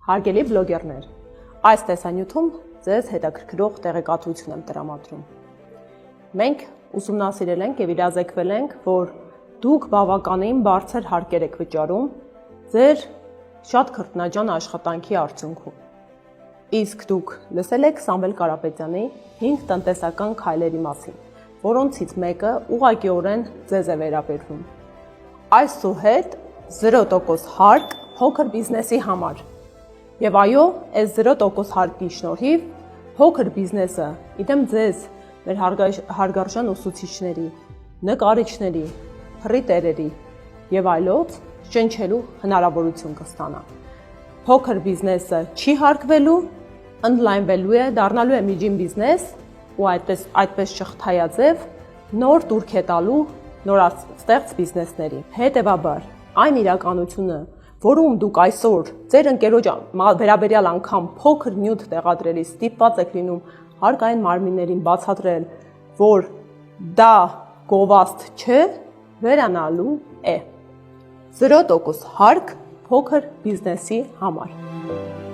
Հարգելի բլոգերներ, այս տեսանյութում ձեզ հետաքրքրող տեղեկատվություն եմ տրամադրում։ Մենք ուսումնասիրել ենք և իրազեկվել ենք, որ դուք բավականին բարձր հարկեր եք վճարում ձեր շատ քրտնաջան աշխատանքի արդյունքում։ Իսկ դուք լսել եք Սամվել Կարապետյանի 5 տնտեսական քայլերի մասին, որոնցից մեկը ուղղակիորեն ձեզ է վերաբերվում։ Այսուհետ 0% հարկ փոքր բիզնեսի համար։ Եվ այո, այս 0% հարկի շնորհիվ փոքր բիզնեսը, իդեմ ձեզ, մեր հարգարժան ուսուցիչների, նկարիչների, փռիտերերի եւ այլոց շնչելու հնարավորություն կստանա։ Փոքր բիզնեսը չի հարկվելու, ընդլայնվելու է, դառնալու է միջին բիզնես ու այդպես շղթայաձև նոր տուրք է տալու նորաստեղծ բիզնեսների։ Հետևաբար, այն իրականությունը, որում դուք այսօր ձեր ընկերոջ վերաբերյալ անգամ փոքր նյութ տեղադրելիս ստիպված եք լինում հարկային մարմիններին բացատրել, որ դա գովաստ չէ, վերանալու է 0% հարկ փոքր բիզնեսի համար։